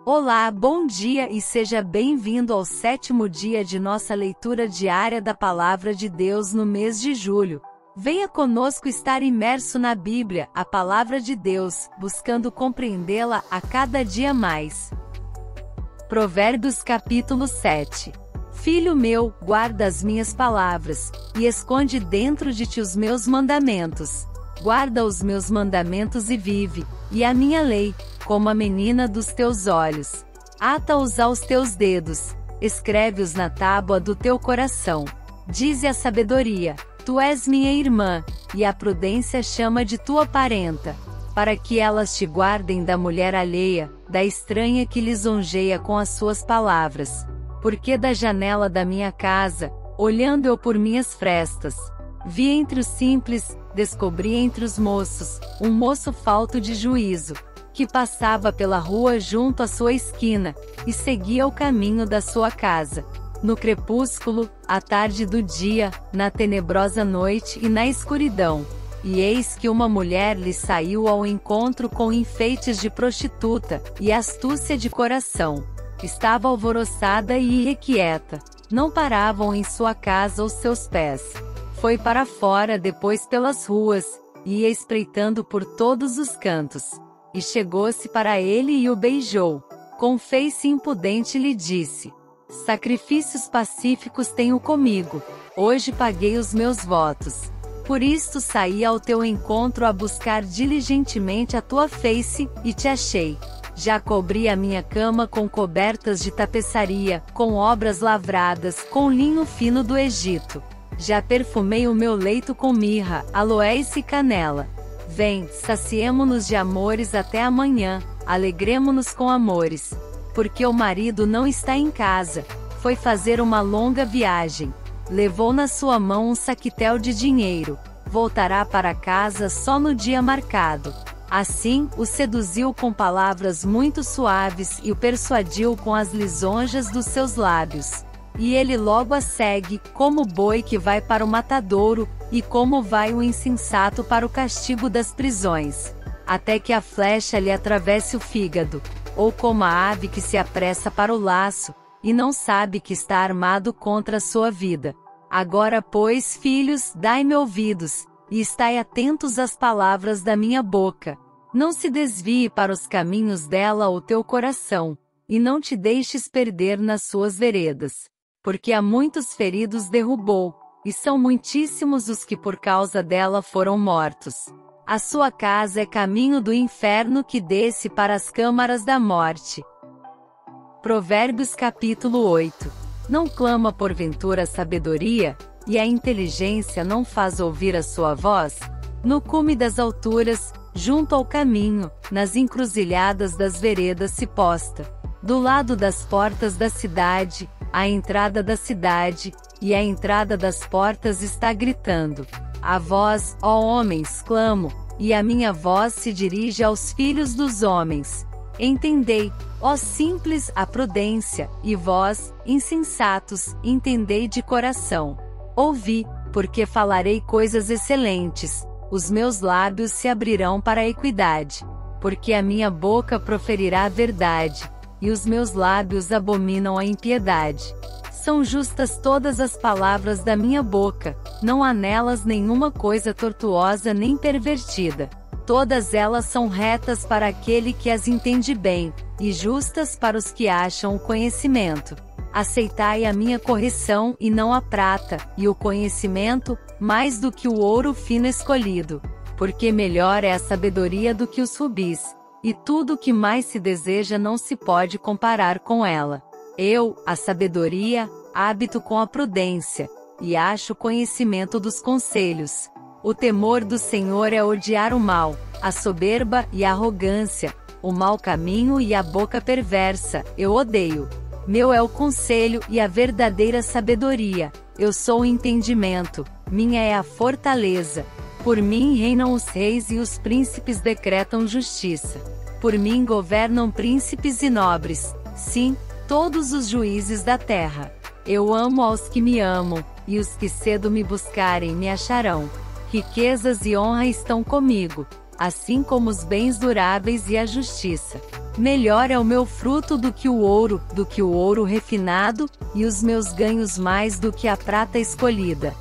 Olá, bom dia e seja bem-vindo ao 7º dia de nossa leitura diária da Palavra de Deus no mês de julho. Venha conosco estar imerso na Bíblia, a Palavra de Deus, buscando compreendê-la a cada dia mais. Provérbios capítulo 7. Filho meu, guarda as minhas palavras, e esconde dentro de ti os meus mandamentos. Guarda os meus mandamentos e vive, e a minha lei, como a menina dos teus olhos. Ata-os aos teus dedos, escreve-os na tábua do teu coração. Dize a sabedoria, tu és minha irmã, e a prudência chama de tua parenta, para que elas te guardem da mulher alheia, da estranha que lisonjeia com as suas palavras. Porque da janela da minha casa, olhando eu por minhas frestas, vi entre os simples, descobri entre os moços, um moço falto de juízo, que passava pela rua junto à sua esquina, e seguia o caminho da sua casa. No crepúsculo, à tarde do dia, na tenebrosa noite e na escuridão. E eis que uma mulher lhe saiu ao encontro com enfeites de prostituta, e astúcia de coração. Estava alvoroçada e irrequieta. Não paravam em sua casa os seus pés. Foi para fora depois pelas ruas, e ia espreitando por todos os cantos. E chegou-se para ele e o beijou. Com face impudente lhe disse: sacrifícios pacíficos tenho comigo, hoje paguei os meus votos. Por isto saí ao teu encontro a buscar diligentemente a tua face, e te achei. Já cobri a minha cama com cobertas de tapeçaria, com obras lavradas, com linho fino do Egito. Já perfumei o meu leito com mirra, aloés e canela. Vem, saciemo-nos de amores até amanhã, alegremo-nos com amores. Porque o marido não está em casa, foi fazer uma longa viagem. Levou na sua mão um saquitel de dinheiro, voltará para casa só no dia marcado. Assim, o seduziu com palavras muito suaves e o persuadiu com as lisonjas dos seus lábios. E ele logo a segue, como o boi que vai para o matadouro, e como vai o insensato para o castigo das prisões, até que a flecha lhe atravesse o fígado, ou como a ave que se apressa para o laço, e não sabe que está armado contra a sua vida. Agora, pois, filhos, dai-me ouvidos, e estai atentos às palavras da minha boca. Não se desvie para os caminhos dela o teu coração, e não te deixes perder nas suas veredas. Porque há muitos feridos derrubou, e são muitíssimos os que por causa dela foram mortos. A sua casa é caminho do inferno que desce para as câmaras da morte. Provérbios capítulo 8. Não clama porventura a sabedoria, e a inteligência não faz ouvir a sua voz? No cume das alturas, junto ao caminho, nas encruzilhadas das veredas se posta. Do lado das portas da cidade, a entrada da cidade, e a entrada das portas está gritando. A vós, ó homens, clamo, e a minha voz se dirige aos filhos dos homens. Entendei, ó simples, a prudência, e vós, insensatos, entendei de coração. Ouvi, porque falarei coisas excelentes, os meus lábios se abrirão para a equidade. Porque a minha boca proferirá a verdade, e os meus lábios abominam a impiedade. São justas todas as palavras da minha boca, não há nelas nenhuma coisa tortuosa nem pervertida. Todas elas são retas para aquele que as entende bem, e justas para os que acham o conhecimento. Aceitai a minha correção e não a prata, e o conhecimento, mais do que o ouro fino escolhido. Porque melhor é a sabedoria do que os rubis, e tudo o que mais se deseja não se pode comparar com ela. Eu, a sabedoria, habito com a prudência, e acho conhecimento dos conselhos. O temor do Senhor é odiar o mal, a soberba e a arrogância, o mau caminho e a boca perversa, eu odeio. Meu é o conselho e a verdadeira sabedoria, eu sou o entendimento, minha é a fortaleza. Por mim reinam os reis e os príncipes decretam justiça. Por mim governam príncipes e nobres, sim, todos os juízes da terra. Eu amo aos que me amam, e os que cedo me buscarem me acharão. Riquezas e honra estão comigo, assim como os bens duráveis e a justiça. Melhor é o meu fruto do que o ouro refinado, e os meus ganhos mais do que a prata escolhida.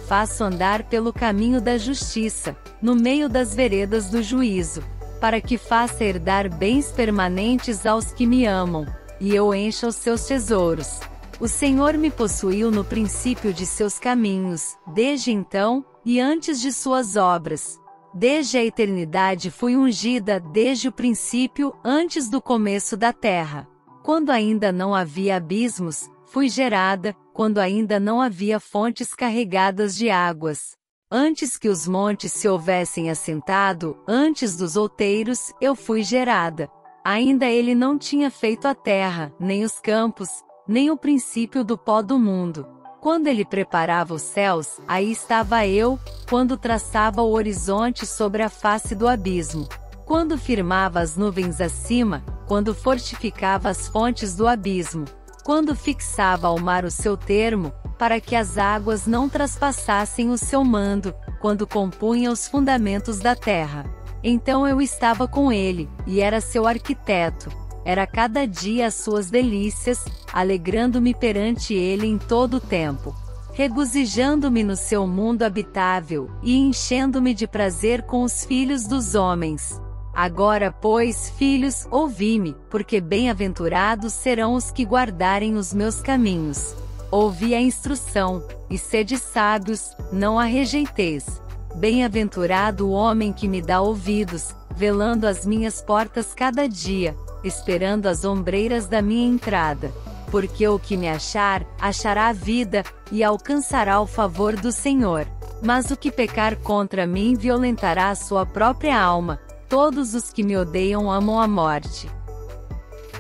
Faço andar pelo caminho da justiça, no meio das veredas do juízo, para que faça herdar bens permanentes aos que me amam, e eu encha os seus tesouros. O Senhor me possuiu no princípio de seus caminhos, desde então, e antes de suas obras. Desde a eternidade fui ungida, desde o princípio, antes do começo da terra. Quando ainda não havia abismos, fui gerada, quando ainda não havia fontes carregadas de águas. Antes que os montes se houvessem assentado, antes dos outeiros, eu fui gerada. Ainda ele não tinha feito a terra, nem os campos, nem o princípio do pó do mundo. Quando ele preparava os céus, aí estava eu, quando traçava o horizonte sobre a face do abismo. Quando firmava as nuvens acima, quando fortificava as fontes do abismo. Quando fixava ao mar o seu termo, para que as águas não traspassassem o seu mando, quando compunha os fundamentos da terra. Então eu estava com ele, e era seu arquiteto. Era cada dia as suas delícias, alegrando-me perante ele em todo o tempo, regozijando-me no seu mundo habitável, e enchendo-me de prazer com os filhos dos homens. Agora, pois, filhos, ouvi-me, porque bem-aventurados serão os que guardarem os meus caminhos. Ouvi a instrução, e sede sábios, não a rejeiteis. Bem-aventurado o homem que me dá ouvidos, velando as minhas portas cada dia, esperando as ombreiras da minha entrada. Porque o que me achar, achará a vida, e alcançará o favor do Senhor. Mas o que pecar contra mim violentará a sua própria alma. Todos os que me odeiam amam a morte.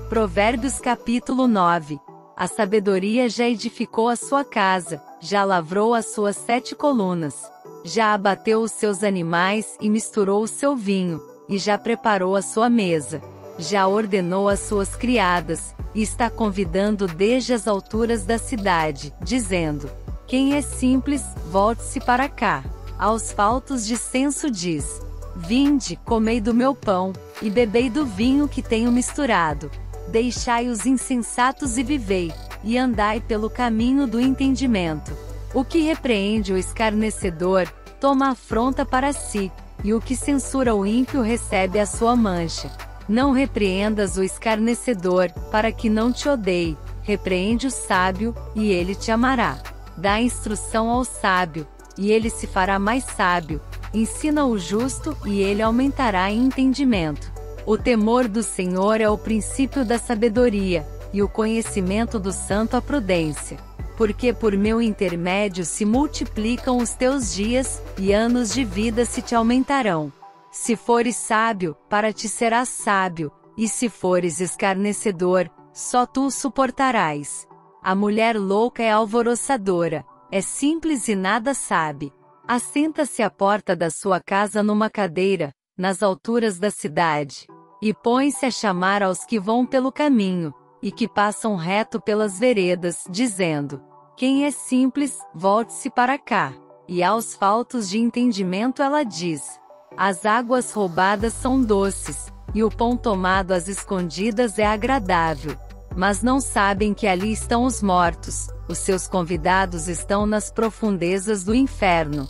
Provérbios capítulo 9. A sabedoria já edificou a sua casa, já lavrou as suas 7 colunas. Já abateu os seus animais e misturou o seu vinho, e já preparou a sua mesa. Já ordenou as suas criadas, e está convidando desde as alturas da cidade, dizendo: quem é simples, volte-se para cá. Aos faltos de senso diz: vinde, comei do meu pão, e bebei do vinho que tenho misturado. Deixai os insensatos e vivei, e andai pelo caminho do entendimento. O que repreende o escarnecedor, toma afronta para si, e o que censura o ímpio recebe a sua mancha. Não repreendas o escarnecedor, para que não te odeie. Repreende o sábio, e ele te amará. Dá instrução ao sábio, e ele se fará mais sábio. Ensina o justo, e ele aumentará em entendimento. O temor do Senhor é o princípio da sabedoria, e o conhecimento do santo a prudência. Porque por meu intermédio se multiplicam os teus dias, e anos de vida se te aumentarão. Se fores sábio, para ti serás sábio, e se fores escarnecedor, só tu o suportarás. A mulher louca é alvoroçadora, é simples e nada sabe. Assenta-se à porta da sua casa numa cadeira, nas alturas da cidade, e põe-se a chamar aos que vão pelo caminho, e que passam reto pelas veredas, dizendo: quem é simples, volte-se para cá. E aos faltos de entendimento ela diz: as águas roubadas são doces, e o pão tomado às escondidas é agradável. Mas não sabem que ali estão os mortos, os seus convidados estão nas profundezas do inferno.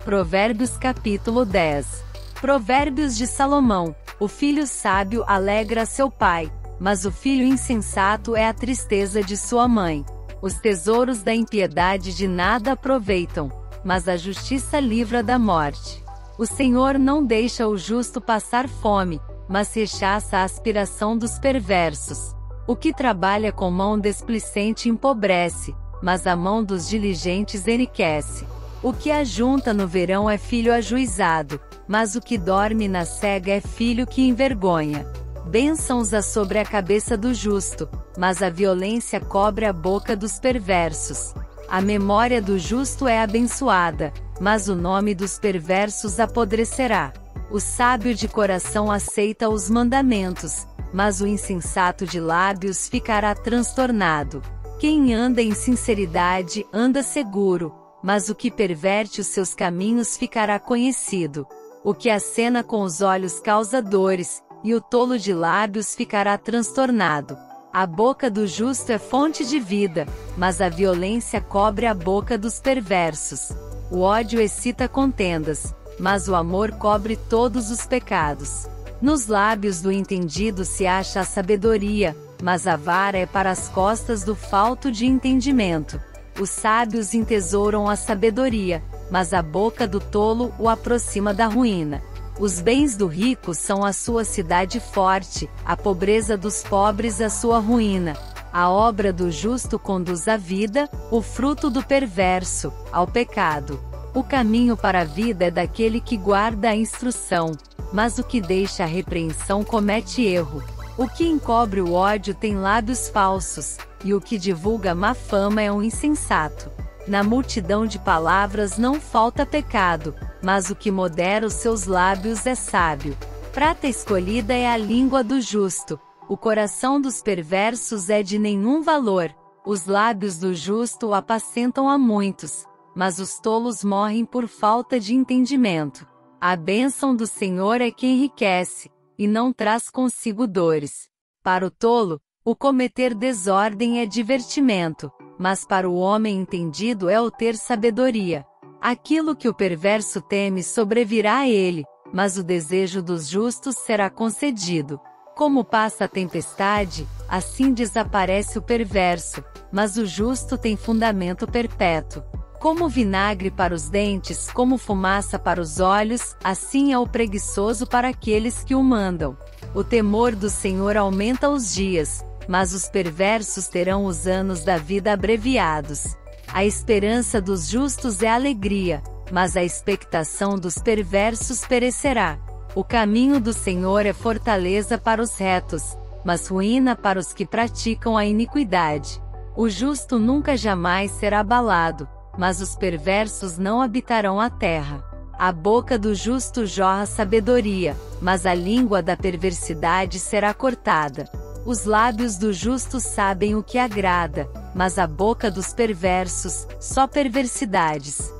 Provérbios capítulo 10. Provérbios de Salomão. O filho sábio alegra seu pai, mas o filho insensato é a tristeza de sua mãe. Os tesouros da impiedade de nada aproveitam, mas a justiça livra da morte. O Senhor não deixa o justo passar fome, mas rechaça a aspiração dos perversos. O que trabalha com mão desplicente empobrece, mas a mão dos diligentes enriquece. O que ajunta no verão é filho ajuizado, mas o que dorme na cega é filho que envergonha. Bênçãos há sobre a cabeça do justo, mas a violência cobre a boca dos perversos. A memória do justo é abençoada, mas o nome dos perversos apodrecerá. O sábio de coração aceita os mandamentos, mas o insensato de lábios ficará transtornado. Quem anda em sinceridade anda seguro, mas o que perverte os seus caminhos ficará conhecido. O que acena com os olhos causa dores, e o tolo de lábios ficará transtornado. A boca do justo é fonte de vida, mas a violência cobre a boca dos perversos. O ódio excita contendas, mas o amor cobre todos os pecados. Nos lábios do entendido se acha a sabedoria, mas a vara é para as costas do falto de entendimento. Os sábios entesouram a sabedoria, mas a boca do tolo o aproxima da ruína. Os bens do rico são a sua cidade forte, a pobreza dos pobres a sua ruína. A obra do justo conduz à vida, o fruto do perverso, ao pecado. O caminho para a vida é daquele que guarda a instrução, mas o que deixa a repreensão comete erro. O que encobre o ódio tem lábios falsos, e o que divulga má fama é um insensato. Na multidão de palavras não falta pecado, mas o que modera os seus lábios é sábio. Prata escolhida é a língua do justo, o coração dos perversos é de nenhum valor. Os lábios do justo o apacentam a muitos, mas os tolos morrem por falta de entendimento. A bênção do Senhor é que enriquece, e não traz consigo dores. Para o tolo, o cometer desordem é divertimento, mas para o homem entendido é o ter sabedoria. Aquilo que o perverso teme sobrevirá a ele, mas o desejo dos justos será concedido. Como passa a tempestade, assim desaparece o perverso, mas o justo tem fundamento perpétuo. Como vinagre para os dentes, como fumaça para os olhos, assim é o preguiçoso para aqueles que o mandam. O temor do Senhor aumenta os dias, mas os perversos terão os anos da vida abreviados. A esperança dos justos é alegria, mas a expectação dos perversos perecerá. O caminho do Senhor é fortaleza para os retos, mas ruína para os que praticam a iniquidade. O justo nunca jamais será abalado, mas os perversos não habitarão a terra. A boca do justo jorra sabedoria, mas a língua da perversidade será cortada. Os lábios do justo sabem o que agrada, mas a boca dos perversos, só perversidades.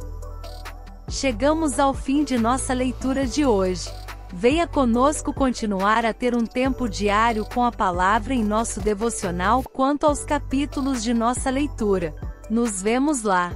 Chegamos ao fim de nossa leitura de hoje. Venha conosco continuar a ter um tempo diário com a palavra em nosso devocional quanto aos capítulos de nossa leitura. Nos vemos lá!